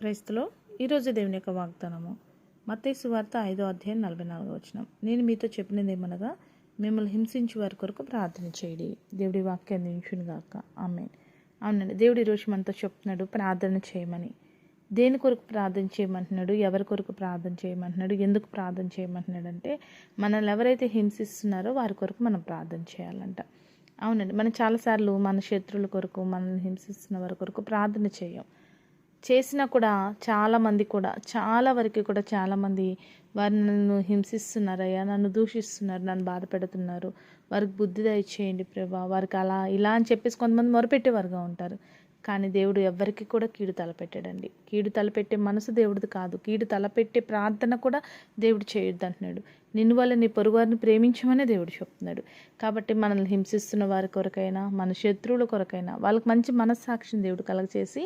క్రైస్తలో ఈరోజు దేవుని యొక్క వాగ్దానము మత్తయి సువార్త 5వ అధ్యాయం 44వ వచనం. నేను మీతో చెప్పినది ఏమనగా, మిమ్మల్ని హింసించే వారి కొరకు ప్రార్థన చేయడి. దేవుడి వాక్యాన్ని నించునుగాక. ఆమేన్. అవునండి, దేవుడు ఈరోజు మనతో చెప్తున్నాడు ప్రార్థన చేయమని. దేని కొరకు ప్రార్థన చేయమంటున్నాడు, ఎవరి కొరకు ప్రార్థన చేయమంటున్నాడు, ఎందుకు ప్రార్థన చేయమంటున్నాడు అంటే, మనల్ని ఎవరైతే హింసిస్తున్నారో వారి కొరకు మనం ప్రార్థన చేయాలంట. అవునండి, మనం చాలాసార్లు మన శత్రువుల కొరకు, మనల్ని హింసిస్తున్న వారి కొరకు ప్రార్థన చేయం. చేసినా కూడా చాలా వరకు కూడా చాలామంది వారు నన్ను హింసిస్తున్నారయ్యా, నన్ను దూషిస్తున్నారు, నన్ను బాధ పెడుతున్నారు, వారికి బుద్ధి దయచేయండి ప్రభా, వారికి అలా ఇలా అని చెప్పేసి కొంతమంది మొరపెట్టేవారుగా ఉంటారు. కానీ దేవుడు ఎవ్వరికి కూడా కీడు తలపెట్టాడండి. కీడు తలపెట్టే మనసు దేవుడిది కాదు. కీడు తలపెట్టే ప్రార్థన కూడా దేవుడు చేయొద్దు అంటున్నాడు. నిన్ను వల్ల నీ పొరుగువారిని ప్రేమించమనే దేవుడు చెప్తున్నాడు. కాబట్టి మనల్ని హింసిస్తున్న వారి కొరకైనా, మన శత్రువుల కొరకైనా వాళ్ళకి మంచి మనస్సాక్షిని దేవుడు కలగచేసి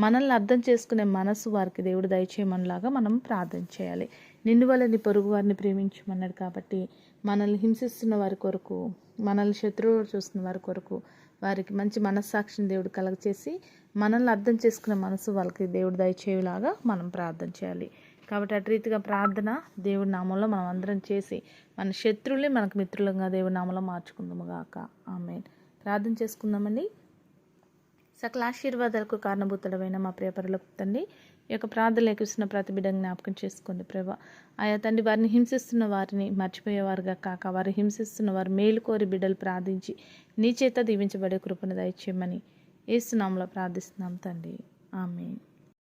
మనల్ని అర్థం చేసుకునే మనసు వారికి దేవుడు దయచేయమనిలాగా మనం ప్రార్థన చేయాలి. నిన్ను వల్ల నీ పొరుగు వారిని ప్రేమించమన్నాడు. కాబట్టి మనల్ని హింసిస్తున్న వారి కొరకు, మనల్ని శత్రువులు చూస్తున్న వారి కొరకు వారికి మంచి మనస్సాక్షిని దేవుడు కలగచేసి మనల్ని అర్థం చేసుకునే మనసు వాళ్ళకి దేవుడు దయచేయులాగా మనం ప్రార్థన చేయాలి. కాబట్టి అటు రీతిగా ప్రార్థన దేవుడి నామంలో మనం అందరం చేసి మన శత్రువుల్ని మనకు మిత్రులంగా దేవుడి నామంలో మార్చుకుందాము గాక. ఆమేన్. ప్రార్థన చేసుకుందామండి. సకల ఆశీర్వాదాలకు కారణభూతుడమైన మా ప్రియ పరలోకపు తండ్రి, ఈ యొక్క ప్రార్థనలు ఏకిస్తున్న ప్రతి బిడ్డని జ్ఞాపకం చేసుకోండి ప్రభా. ఆయా తండ్రి, వారిని హింసిస్తున్న వారిని మర్చిపోయేవారుగా కాక, వారు హింసిస్తున్న వారు మేలు కోరి బిడ్డలు ప్రార్థించి నీ చేత దీవించబడే కృపను దయచేయమని యేసు నామములో ప్రార్థిస్తున్నాం తండ్రి. ఆమేన్.